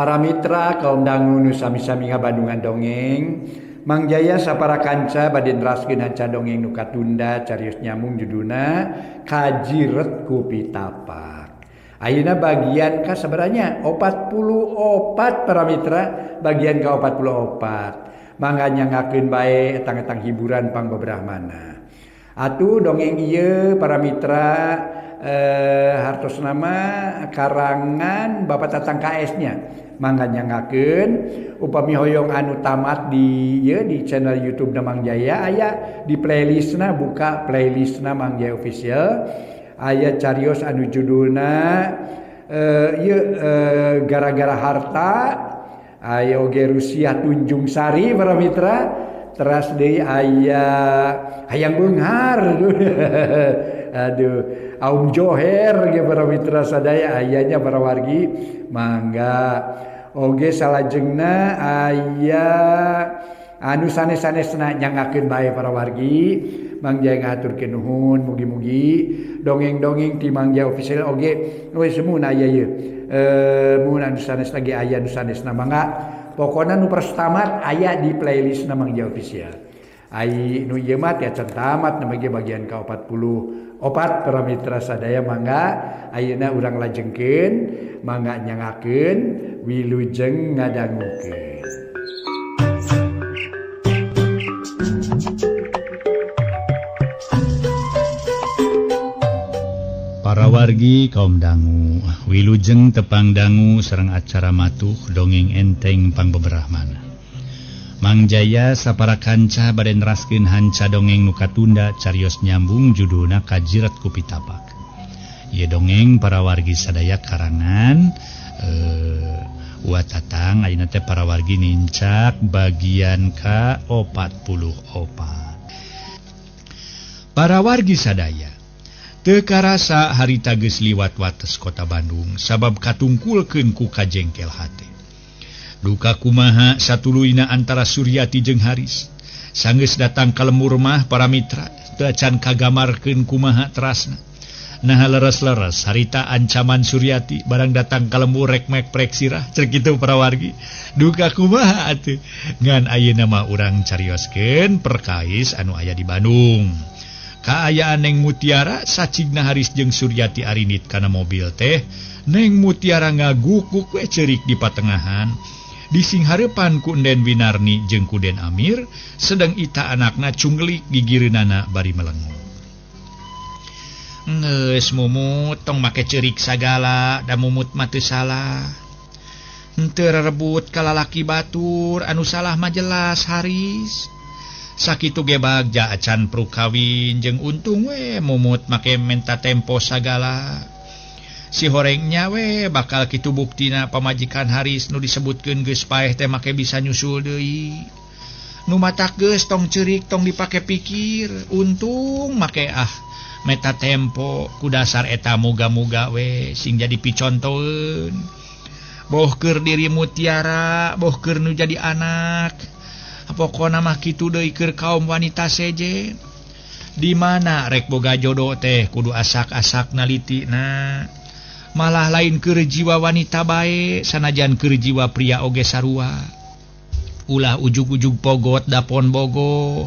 Para mitra kaum dangu nu sami-sami ngabandungan dongeng, Mang Jaya sapara kanca bade neraskeun hanca dongeng nu katunda carios nyambung judulna Kajiret ku Pitapak. Ayeuna bagian ka sabaranya 44 para mitra, bagian ka 44. Mangga nyangakeun bae etang-etang hiburan pangbebrahmana. Atuh dongeng ieu para mitra hartos nama karangan Bapak Tatang KS-nya. Mangga nyangakeun upami hoyong anu tamat di channel YouTube na Mang Jaya aya di playlistna, buka playlistna Mang Jaya Official aya carios anu judulna gara-gara harta, aya oge Rusia Tunjung Sari para mitra, teras deui aya hayang beunghar aduh Aum Joher ge para mitra sadaya ayanya para wargi mangga oge salajengna aya anu sanes-sanesna nyangakeun bae para wargi. Mang Jaya ngaturkeun nuhun mugi-mugi dongeng-dongeng ti Mang Jaya Official oge we semun aya ieu mun anu sanes lagi aya anu sanesna mangga pokona nu pertamat aya di playlist na Mang Jaya Official. Ai nu ieu mah tiacan tamat na bagian ka 44 para mitra sadaya mangga ayeuna urang lajengkeun mangga nyangakeun wilujeng ngadangukeun. Para wargi kaum dangu, wilujeng tepang dangu sareng acara matuh dongeng enteng pangbebrahmana. Mang Jaya sapara kanca bade neraskeun hanca dongeng nu katunda carios nyambung judulna Kajiret ku Pitapak. Ieu dongeng para wargi sadaya karangan Wa Tatang ayeuna teh para wargi nincak bagian ka 44. Para wargi sadaya teu karasa harita geus liwat wates kota Bandung sabab katungkulkeun ku kajengkel hate. Duka kumaha satuluina antara Suryati jeung Haris. Sanggeus datang ka lembur mah para mitra teu acan kagamarkeun kumaha terasna. Nah leres-leres harita ancaman Suryati barang datang ka lembur rek mek prek sirah ceuk kitu para wargi. Duka kumaha atuh ngan ayeuna mah urang carioskeun perkais anu aya di Bandung. Kaayaan Neng Mutiara sacigna Haris jeung Suryati arinit kana mobil teh, Neng Mutiara ngagukuk we ceurik di patengahan. Dising hareupan ku Enden Winarni jeung ku Den Amir, sedang ita anakna cunggelik gigireunana bari melengu. Geus mumut tong make ceurik sagala, da mumut mah teu salah. Henteu rerebut ka lalaki batur, anu salah mah jelas Haris. Sakitu ge bagja acan prukawin jeung untung we mumut make menta tempo sagala. Si horengnya we bakal kitu buktina pamajikan Haris nu disebutkeun geus paeh teh make bisa nyusul deui. Nu matak geus tong ceurik tong dipake pikir, untung make meta tempo ku dasar eta muga-muga we sing jadi picontoeun. Boh keur diri Mutiara, boh keur nu jadi anak. Pokona mah kitu deui keur kaum wanita seje. Di mana rek boga jodoh teh kudu asak-asak nalitina. Malah lain keur jiwa wanita bae sanajan keur jiwa pria oge sarua. Ulah ujug-ujug pogot dapon bogoh.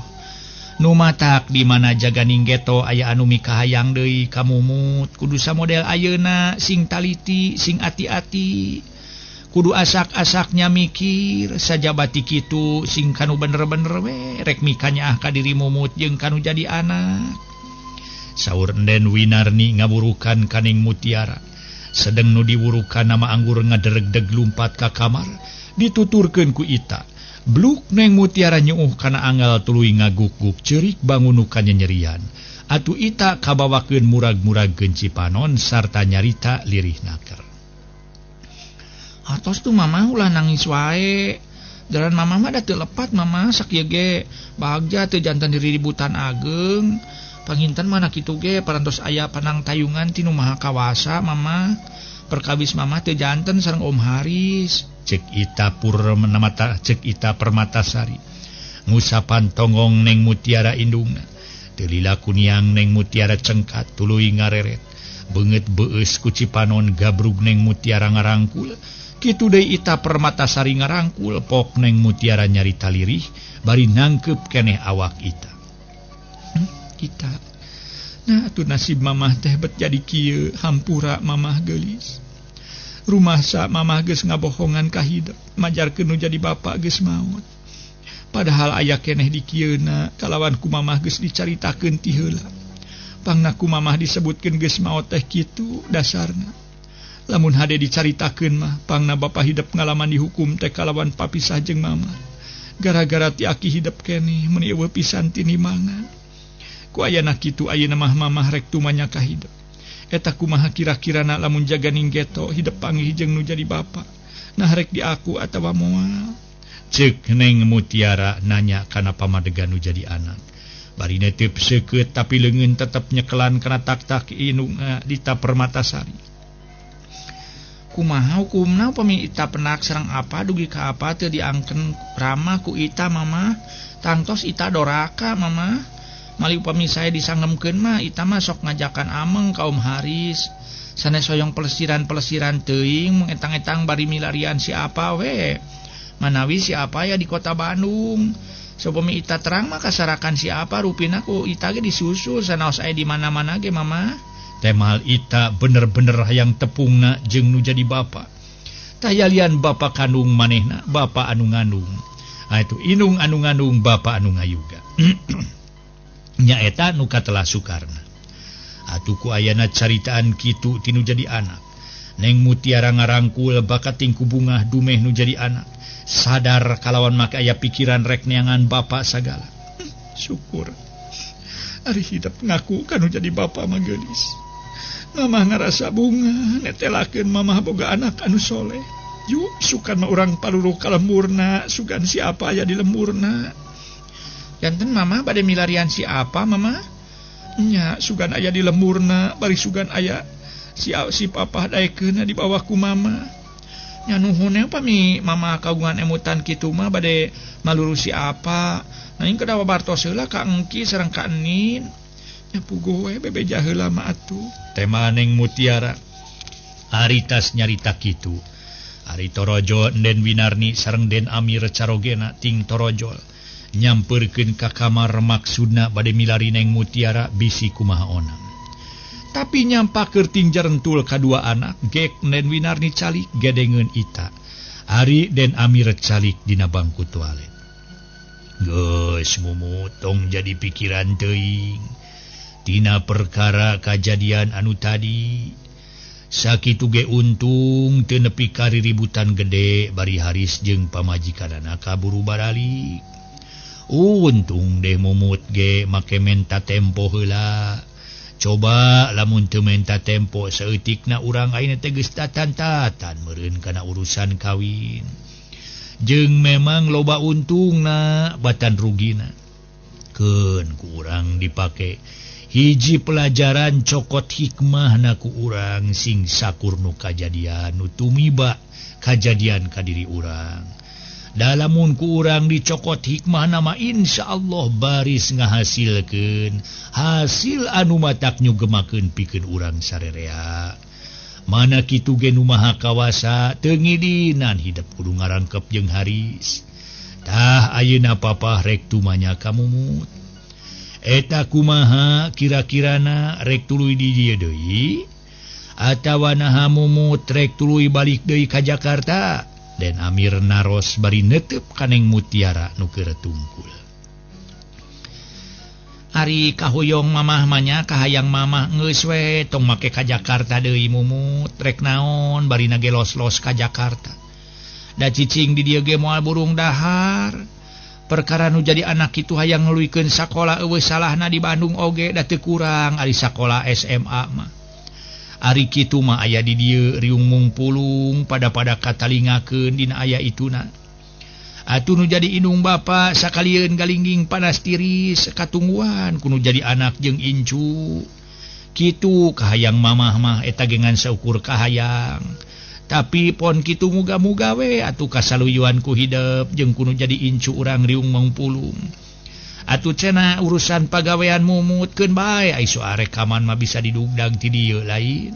Nu matak di mana jaganing geto aya anu mikahayang deui ka mumut kudu samodel ayeuna sing taliti sing ati-ati. Kudu asak-asaknya mikir sajabati kitu sing kanu bener-bener we rek mikanya ka diri mumut jeung kanu jadi anak. Saur Enden Winarni ngaburukan ka Neng Mutiara. Sedeng nu diwurukan nama anggur ngaderegdeg lumpat ka kamar dituturkeun ku ita. Bluk Neng Mutiara nyeuh kana anggal tuluy ngaguk-guk ceurik bangun ka nyerian. Atuh ita kabawakeun murag-muragkeun cipanon sarta nyarita lirih naker. Atos tuh mama ulah nangis wae. Jalan mama mah da teu lepat mama sakieu ge bagja teu jantan diri ributan ageng. Panginten mana kitu ge parantos aya panang tayungan ti nu maha kawasa mama. Perkawis mama teu janten sareng Om Haris. Cek ita Permatasari. Ngusapan tonggong Neng Mutiara indungna. Teu lila kuniang Neng Mutiara cengkat tuluy ngareret. Beungeut beueus ku cipanon gabrug Neng Mutiara ngarangkul. Kitu deui Ita Permatasari ngarangkul pok Neng Mutiara nyarita lirih bari nangkep keneh awak Ita. Ita, nah atuh nasib mamah teh bet jadi kieu, hampura mamah geulis. Rumah sa mamah geus ngabohongan ka hidup, majarkeun nu jadi bapa geus maot. Padahal aya keneh di kieuna kalawan ku mamah geus dicaritakeun ti heula. Pangna ku mamah disebutkeun geus maot teh kitu dasarna. Lamun hade dicaritakeun mah pangna bapa hidup ngalaman dihukum teh kalawan papisah jeung mamah. Gara-gara ti aki hidup keneh mun eueuh pisan ti nimangan. Ku ayana kitu ayeuna mah mamah rek tumanya ka hidup. Eta kumaha kira-kirana lamun jaga ninggeto hidup panggih jeung nu jadi bapa. Nah rek di aku atawa moal. Ceuk Neng Mutiara nanya kana pamadegan nu jadi anak. Bari netep seukeut tapi leungeun tetep nyekelan kana tak-tak inung Ita Permatasari. Kumaha hukumna upami Ita penak sareng apa dugi ka apa teu diangken ramah ku Ita mama. Tangtos Ita doraka mama. Mali upami saya disangemkeun mah Ita mah sok ngajakan ameng kaum Haris. Sanes soyong pelesiran-pelesiran teuing mung etang-etang bari milarian si apa we. Manawi si apa ya di kota Bandung. Supami Ita terang mah kasarakan si apa rupina ku Ita ge disusul sanaos aya di mana-mana ge mama. Temal Ita bener-bener hayang tepungna jeung nu jadi bapa. Tayalian bapa kandung manehna, bapa anu ngandung. Itu inung anu ngandung, bapa anu ngayuga. Nya eta nu katelah Sukarna. Atuh ku ayana caritaan kitu ti nu jadi anak. Neng Mutiara ngarangkul bakat tingku bungah dumeh nu jadi anak. Sadar kalawan make aya pikiran rek neangan bapa sagala. Syukur ari hidup ngaku kanu jadi bapa mah geulis. Mamah ngarasa bunga netelakeun mamah boga anak anu soleh. Yuk sukan mah urang paluru ka lemurna sugan si apa aya di lemurna. Janten mamah bade milarian si apa mama? Nya sugan aya di lemurna bari sugan aya si papa daekeunna di bawah ku mama. Nya nuhun upami mama kagungan emutan kitu mah bade maluru si apa. Naing kedawa bartos heula ka engki sareng ka enin. Nya puguh we bebeja heula mah atuh. Tema Neng Mutiara aritas nyarita kitu. Ari Torojo Den Winarni sareng Den Amir carogena ting Torojol nyamperkeun ka kamar maksudna bade milari Neng Mutiara bisi kumaha onang. Tapi nyampakeun ting jarentul kadua anak gek Den Winarni calik gedengeun Ita. Ari Den Amir calik dina bangku toilet. Geus mumutong jadi pikiran teuing tina perkara kajadian anu tadi. Sakitu ge untung teu nepi ka riributan gede bari Haris jeung pamajikanana kaburu baralik. Untung deh mumut ge make menta tempo heula. Coba lamun teu menta tempo saeutikna urang ayeuna teh geus tatan-tatan meureun kana urusan kawin. Jeung memang loba untungna batan rugina. Keun ku urang dipake hiji pelajaran cokot hikmah na ku urang sing sakurnu kajadian nu tumiba kajadian ka diri urang. Dalamun ku urang dicokot hikmah nama insyaallah baris ngahasilkeun hasil anu matak nyugemakeun pikeun urang sarerea. Mana kitu ge nu maha kawasa teu ngidinan hidup kudu ngarangkep jeung Haris. Tah ayeuna papa rek tumanya ka mumut. Eta kumaha kira-kirana rek tuluy di dieu deui atawa naha mumut rek tuluy balik deui ka Jakarta. Den Amir naros bari neuteup ka Neng Mutiara nu keur tungkul. Ari kahoyong mamah manya kahayang mamah geus we tong make ka Jakarta deui mumut rek naon bari na ge los-los ka Jakarta. Da cicing di dieu ge moal burung dahar. Perkara nu jadi anak itu hayang ngeluykeun sakola eueuh salahna di Bandung oge da teu kurang ari sakola SMA mah. Ari kitu mah aya di dieu riung mungpulung pada katalingakeun dina aya ituna. Atuh nu jadi indung bapa sakalieun galingging panas tiris katungguan kudu jadi anak jeung incu. Kitu kahayang mamah mah eta gengan saukur kahayang. Tapi pon kitu muga-muga we atuh kasaluyuan ku hidup jeung kudu jadi incu urang riung mangpulung. Atuh cenah urusan pagawean mumutkeun bae ai soal rekaman mah bisa didugdag ti dieu lain.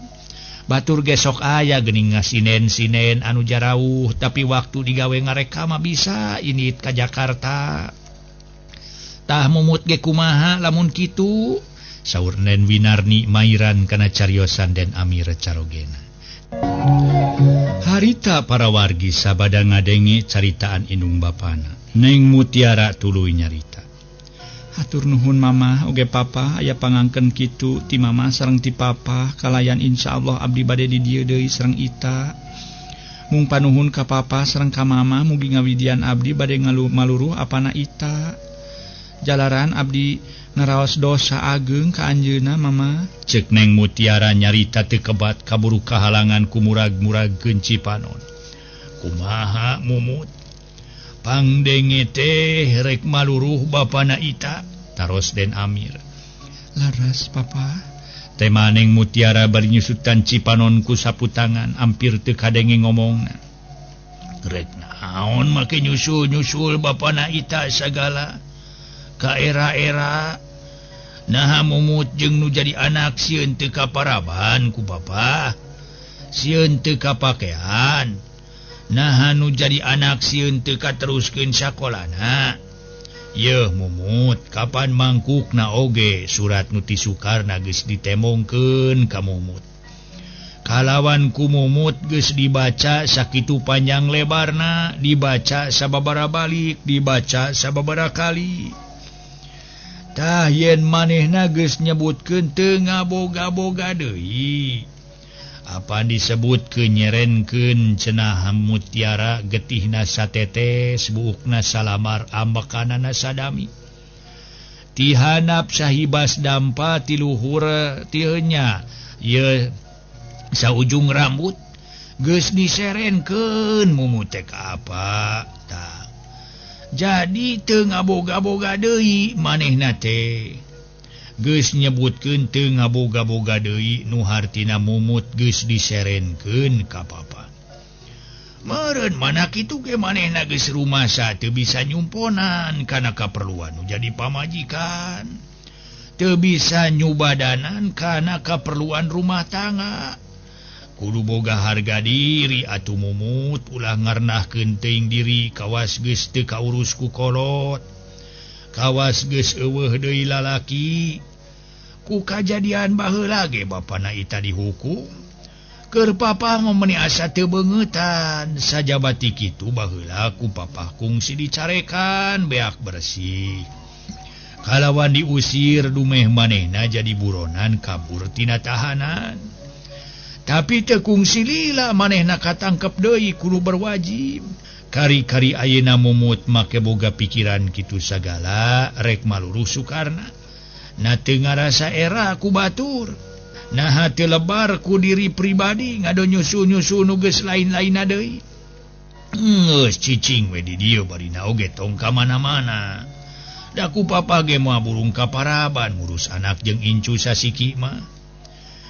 Batur gesok aya gening ngasinen-sinen anu jarauh tapi waktu digawe ngareka mah bisa init ka Jakarta. Tah mumut ge kumaha lamun kitu? Saur Nen Winarni mairan kana cariosan Den Amir carogena. Harita para wargi sabada ngadenge caritaan indung bapana. Neng Mutiara tuluy nyarita. Hatur nuhun mama oge papa aya pangangken kitu ti mama sareng ti papa kalayan insyaallah abdi bade di dieu deui sareng ita. Mung panuhun ka papa sareng ka mama mugi ngawidian abdi bade maluruh apana ita. Jalaran abdi ngaraos dosa ageng ka anjeunna mama. Ceuk Neng Mutiara nyarita teu kebat kaburu kahalangan ku murag-muragkeun Cipanon. Kumaha mumut? Pangdenge teh rek maluruh bapana ita, taros Den Amir. Laras papa. Tema Neng Mutiara bari nyusutan Cipanon ku sapu tangan ampir teu kadenge ngomongna. Rek naon make nyusul-nyusul bapana ita sagala ka era-era. Nah mumut jeung nu jadi anak sieun teu kaparaban ku papa. Sieun teu kapakean. Nah nu jadi anak sieun teu kateruskeun sakolana. Yeuh mumut, kapan mangkukna oge surat nu ti Sukarna geus ditemongkeun ka mumut. Kalawan ku mumut geus dibaca sakitu panjang lebarna, dibaca sababaraha balik, dibaca sababaraha kali. Tah yen manehna geus nyebutkeun teu ngaboga-boga deui. Apa disebutkeun nyerenkeun cenah Mutiara getihna satetes buukna salamar ambekanana sadami. Ti handap sahibas dampa ti luhur ti nya ye saujung rambut geus diserenkeun mumut teh ka apa tah. Jadi teu ngaboga-boga deui manehna teh. Geus nyebutkeun teu ngaboga-boga deui nu hartina mumut geus diserenkeun ka papa. Meureun mana kitu ge manehna geus rumasa teu bisa nyumponan kana kaperluan nu jadi pamajikan. Teu bisa nyubadanan kana kaperluan rumah tangga. Kudu boga harga diri atuh mumut ulah ngarnahkeun teuing diri kawas geus teu kaurus ku kolot. Kawas geus eueuh deui lalaki. Ku kajadian baheula ge bapana ita dihukum. Keur papa ngomeni asa teu beungetan, sajabati kitu baheula ku papa kungsi dicarekan beak bersih. Kalawan diusir dumeh manehna jadi buronan kabur tina tahanan. Tapi teu kungsi lila manehna katangkep deui kudu berwajib. Kari-kari ayeuna mumut make boga pikiran kitu sagala rek maluruh Sukarna. Na teu ngarasa era ku batur. Nah hati lebar ku diri pribadi ngado nyusul-nyusul nu geus lain-lainna deui. Geus cicing we di dieu barina oge tong ka mana-mana. Da ku papa ge moal burung kaparaban ngurus anak jeung incu sasiki mah.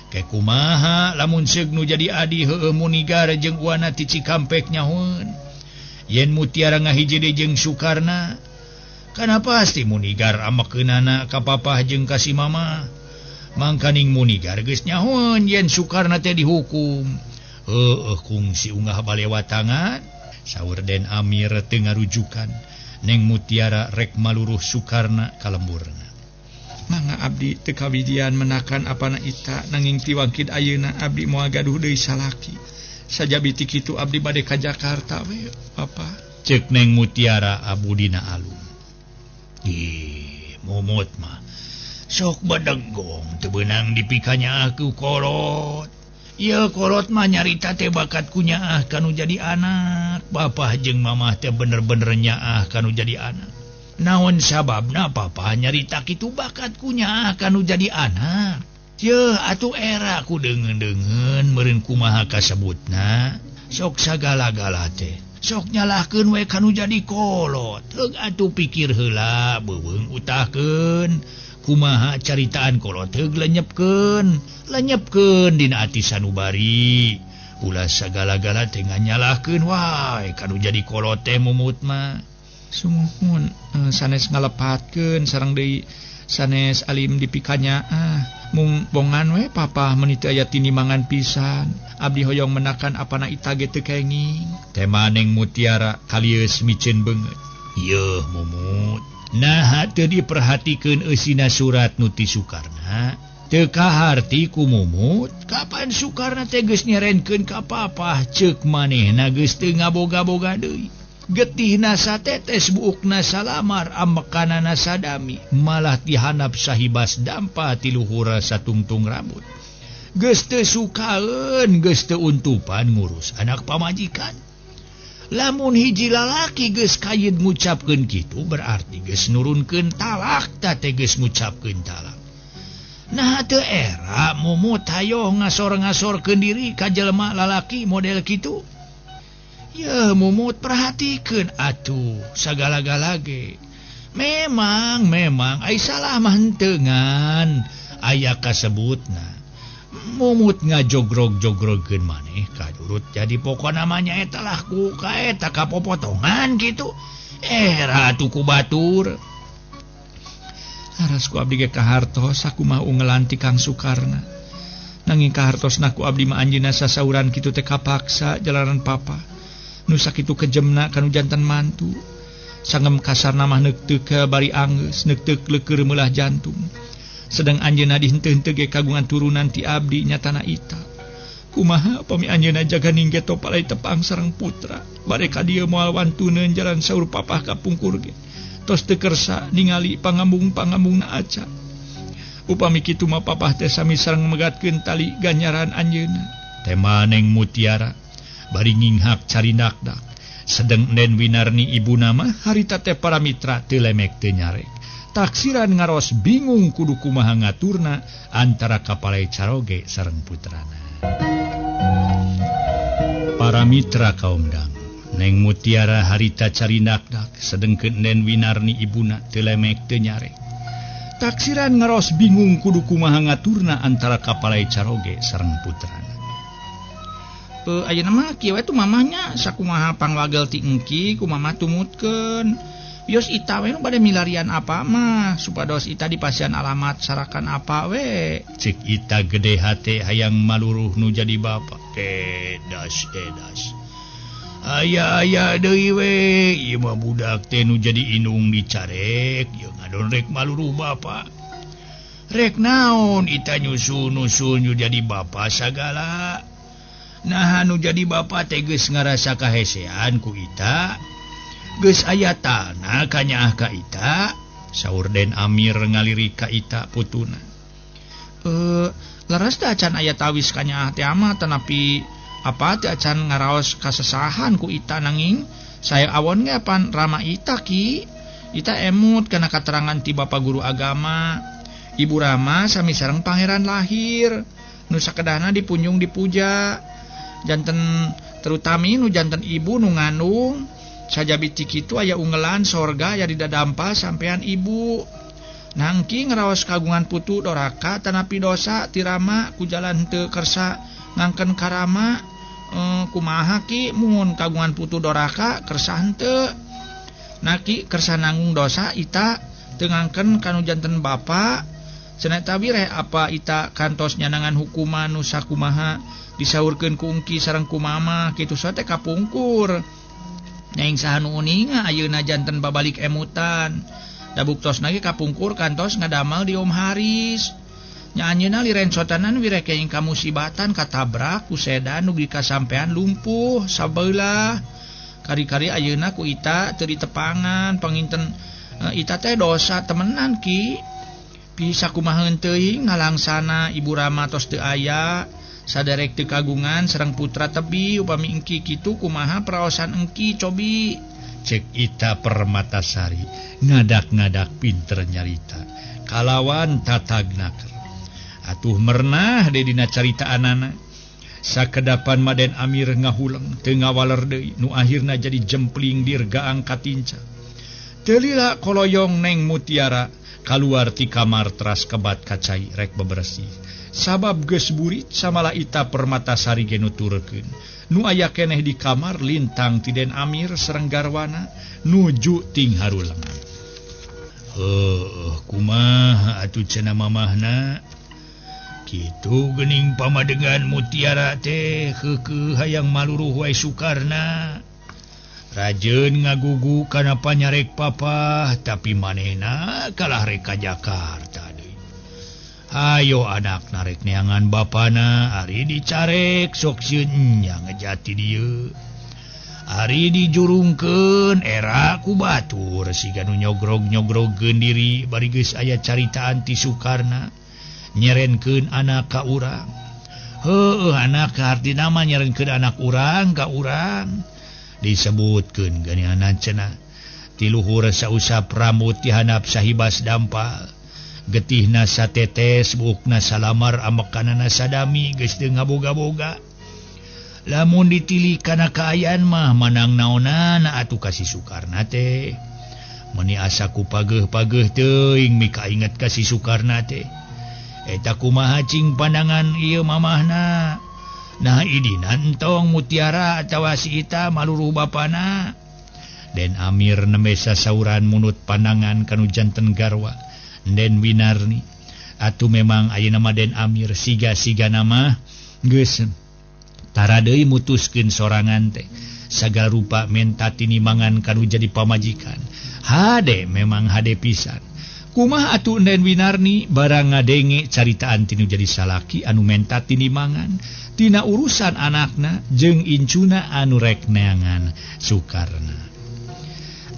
Ke kumaha lamun seug nu jadi adi heueuh Munigar jeung uana ti Cikampek nyahoeun. Yen Mutiara ngahiji deui jeung Sukarna, kana pasti Munigar amekeunana ka papa jeung ka si mama. Mangkaning Munigar geus nyahoeun yen Sukarna teh dihukum. Heueuh kungsi ungah balewat tangan, saur Den Amir teu ngarujukan. Neng Mutiara rek maluruh Sukarna ka lemburna. Mangga abdi teu kawidian menakan apana ita nanging ti wangkid ayeuna abdi moal gaduh deui salaki. Sajabiti kitu abdi bade ka Jakarta we papa. Ceuk Neng Mutiara abudina alun. Mumut mah sok badeggong teu beunang dipikanya aku kolot. Ieu kolot mah nyarita teh bakat kunyaah kanu jadi anak. Bapa jeung mamah teh bener-bener nyaah kanu jadi anak. Naon sababna papa nyarita kitu bakat kunyaah kanu jadi anak. Yeuh atuh era ku deungeun-deungeun meureun kumaha kasebutna. Sok sagala-gala teh sok nyalahkeun we kanu jadi kolot. Heug atuh pikir heula beubeung utahkeun kumaha caritaan kolot heug lenyepkeun dina ati sanubari. Ulah sagala-gala teh nganyalahkeun wae kanu jadi kolot teh mumut mah. Sumuhun sanes ngalepatkeun sareng deui sanes alim dipikanya mung bongan we papa meniti aya tinimangan pisan abdi hoyong menakan apana ita ge teu kenging temaneng Mutiara kalieus micen beungeut yeuh mumut nah teu diperhatikeun eusina surat nu ti Sukarna teu kaharti ku mumut kapan Sukarna teh geus nyerenkeun ka papa ceuk manehna geus teu ngaboga-boga deui getihna satetes buukna salamar amekanana sadami malah dihanap sahibas dampa ti luhur satungtung rambut geus teu sukaeun geus teu untupan ngurus anak pamajikan lamun hiji lalaki geus kayid ngucapkeun kitu berarti geus nurunkeun talak tah teh geus ngucapkeun talak nah teu era mumut hayo ngasor-ngasorkeun diri ka jelema lalaki model kitu. Ya mumut perhatikeun atuh sagala-gala ge. Memang ai salah mah henteungan aya kasebutna. Mumut ngajogrog-jogrogkeun maneh kadurut jadi pokok namanya eta lah ku kaeta kapopotongan kitu. Ratu ku batur. Laras ku abdi ge kahartos aku mah ngelanti Kang Sukarna. Nanging kahartosna ku abdi mah anjeunna sasauran kitu teh kapaksa jalaran papa. Nu sakitu kejemna kanu jantan mantu sangem kasarna mah neuk teu bari anggeus neuk teu leukeur meulah jantung sedang anjeunna dihenteu-henteu ge kagungan turunan ti abdi nyatana ita kumaha pami anjeunna jaga ningge topalai tepang sareng putra bare ka dieu moal wantuneun jalan saur papah kapungkur ge tos teu kersa ningali pangambung-pangambungna aca upami kitu mah papah teh sami sareng megatkeun tali ganjaran anjeunna teh maneng Mutiara bari nginghak carindak-dak sedeng Den Winarni ibu nama harita teh para mitra teu lemek teu nyarek taksiran ngaros bingung kudu kumaha ngaturna antara kapalai caroge sareng putrana para mitra kaum dangu Neng Mutiara harita carindak-dak sedengkeun Den Winarni ibuna teu lemek teu nyarek taksiran ngaros bingung kudu kumaha ngaturna antara kapalai caroge sareng putrana ayeuna mah kieu we tu mamahnya sakumaha pangwagel ti engki ku mamah tumutkeun bios ita we nu bade milarian apa mah supados ita dipasian alamat sarakan apa we cik ita gede hate hayang maluruh nu jadi bapa edas aya deui we ieu mah budak teh nu jadi indung dicarek yeung ngadon rek maluruh bapa rek naon ita nyusul-nusul yu jadi bapa sagala. Nah anu jadi bapa teh geus ngarasa kahesean ku ita geus aya tanah kanyaah ka ita saur Den Amir ngalirik ka ita putuna laras teh acan aya tawis kanyaah teh mah tanapi apa teh acan ngaraos kasesahan ku ita nanging saya awon ge pan rama ita ki ita emut kana katerangan ti bapa guru agama ibu Rama sami sareng pangeran lahir nu sakedahna dipunjung dipuja janten terutami nu janten ibu nu ngandung sajabi ti kitu aya unggelan sorga ya didadampal sampean ibu nangki ngaraos kagungan putu doraka tanapi dosa ti Rama ku jalan teu kersa ngangken karama kumaha ki mun kagungan putu doraka kersa henteu naki kersa nanggung dosa ita teu ngangken kanu janten bapa cenah tabireh apa ita kantos nyanangan hukuman nu sakumaha disaurkeun ku engki sareng ku mama kitu teh kapungkur neng saha nu uninga ayeuna janten babalik emutan da buktosna ge kapungkur kantos ngadamal di Om Haris nya anjeunna lirensotanan wireke ing kamusibatan katabrak ku sedan nu dikasampean lumpuh sabeula kari-kari ayeuna ku ita teu ditepangan panginten ita teh dosa temenan ki bisa kumaha teuing ngalangsana ibu Rama tos teu aya saderek teu kagungan sareng putra tebi upami engki kitu kumaha praosan engki cobi cek ita Permatasari ngadak-ngadak pinter nyarita kalawan tatagnaker atuh mernah de dina caritaanana sakedapan Maden Amir ngahuleng teu ngawaler deui nu akhirna jadi jempling dirgaang katinca teu lila koloyong Neng Mutiara kaluar ti kamar teras kebat kacai rek bebersih sabab geus burit samalah ita Permatasari ge nuturkeun nu aya keneh di kamar lintang ti Den Amir sareng garwana nuju ting harulengan kumaha atuh cenah mamahna kitu geuning pamadegan mutiara teh keukeuh hayang maluruh wae Sukarna rajeun ngagugu kana panyarek papa tapi manehna kalah rek ka Jakarta deui. Hayo anak narek neangan bapana ari dicarek sok sieun nya ngejati dieu. Ari dijurungkeun era ku batur siga nu nyogrog-nyogrogkeun diri bari geus aya caritaan ti Sukarna nyerenkeun anak ka urang. Heueuh anak artina mah nyerenkeun anak urang ka urang. Disebutkeun ganianan cenah ti luhur sausap rambut ti handap sahibas dampal. Getihna satetes buukna salamar amekanana sadami geus teu ngaboga-boga. Lamun ditilih kana kaayaan mah manang naonan atuh ka si Sukarna teh. Meni asa ku pageuh-pageuh teuing mika inget ka si Sukarna teh. Eta kumaha cing pandangan ieu mamahna. Nah idina entong mutiara atawa si Ita maluruh bapana. Den Amir nembe sasauran munut pandangan kanu janten garwa Den Winarni. Atuh memang ayeuna mah Den Amir siga-siga nama geus tara deui mutuskeun sorangan teh sagala rupa menta tinimangan kanu jadi pamajikan. Hade memang hade pisan. Kumaha atuh Den Winarni barang ngadenge caritaan tinu jadi salaki anu menta tinimangan tina urusan anakna jeung incuna anu rek neangan Sukarna.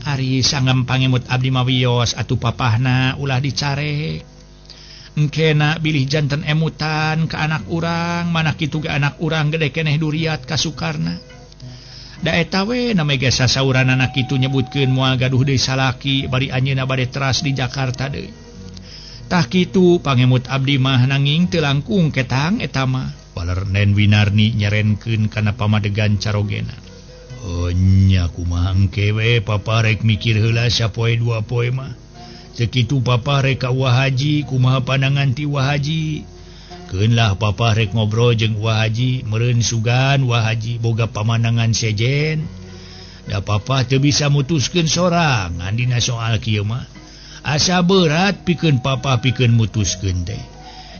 Ari sanggam pangemut abdi mawios atuh papahna ulah dicarek. Engkena bilih janten emutan ke anak urang mana kitu ge anak urang gede keneh duriat ka Sukarna. Da eta we na mega sasauran anak kitu nyebutkeun moal gaduh deui salaki bari anjeunna bade teras di Jakarta deui. Tah kitu pangemut abdi mah nanging teu langkung ketang eta mah. Waler Den Winarni nyerenkeun kana pamadegan carogena. Nya kumaha engke we papa rek mikir heula sapoe dua poe mah. Sekitu papa rek ka Wah Haji kumaha pandangan ti Wah Haji. Keunlah papa rek ngobrol jeung Wah Haji meureun sugan Wah Haji boga pamandangan sejen. Da papa teu bisa mutuskeun sorangan dina soal kieu mah. Asa berat pikeun papa pikeun mutuskeun teh.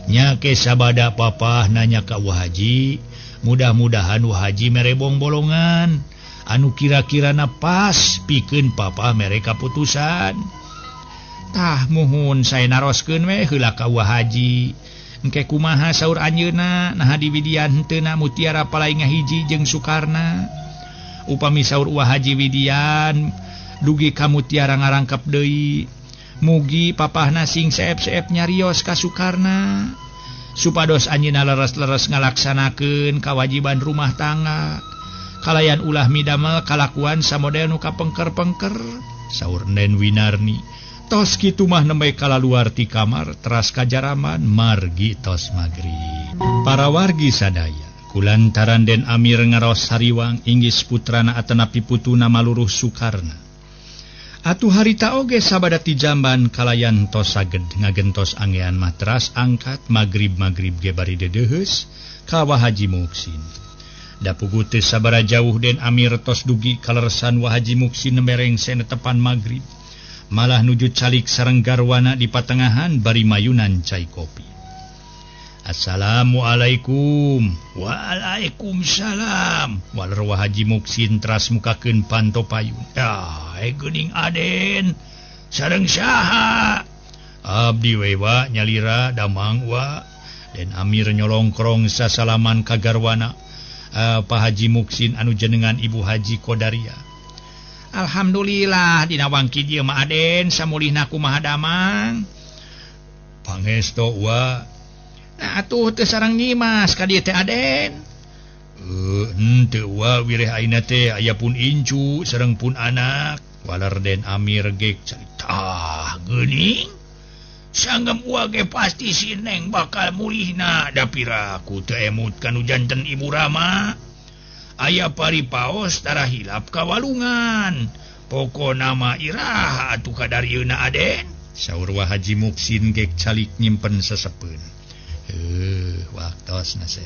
Nya ke sabada papa nanya ka Wah Haji, mudah-mudahan Wah Haji mere bolongan anu kira-kirana pas pikeun papa mere kaputusan. Tah muhun saya naroskeun we heula ka Wah Haji. Engke kumaha saur anjeunna naha diwidian henteu mutiara palai ngahiji jeung Sukarna. Upami saur Wah Haji widian dugi ka mutiara ngarangkep deui. Mugi papahna sing seep-seep nyarios ka Sukarna. Supados anjeunna leres-leres ngalaksanakeun kawajiban rumah tangga. Kalayan ulah midamel kalakuan samodel nu kapengker-pengker. Saur Den Winarni. Tos kitu mah nembe kalaluar ti kamar teras kajaraman margi tos magrib. Para wargi sadaya kulantaran Den Amir ngaros sariwang inggis putrana atenapi putuna maluruh Sukarna. Atuh harita oge sabada ti jamban kalayan tos saged ngagentos anggean mah teras angkat magrib-magrib ge bari dedeheus ka Wah Haji Muksin. Da puguh teu sabara jauh Den Amir tos dugi kalersan Wah Haji Muksin mereng sene tepan magrib. Malah nuju calik sareng garwana di patengahan bari mayunan cai kopi. Assalamualaikum. Waalaikumsalam. Waler Wah Haji Muksin teras mukakeun panto payun. Geuning Aden sareng saha? Abdi we wa nyalira damang wa. Den Amir nyolongkrong sasalaman ka garwana Pak Haji Muksin anu jenengan Ibu Haji Kodaria. Alhamdulillah dina wangki dieu mah Aden samulihna kumaha damang. Pangesto wa. Nah atuh teu sareng nyimas ka dieu teh Aden. Henteu wa wireh ayeuna teh aya pun incu sareng pun anak. Waler Den Amir ge carita geuning. Sanggem wa ge pasti si Neng bakal mulihna da piraku teu emut kanu janten Ibu Rama. Aya paripaos tara hilap kawalungan. Pokona mah iraha atuh kadarieuna Aden. Saur Wah Haji Muksin ge calik nyimpen sesepeun. Waktosna se.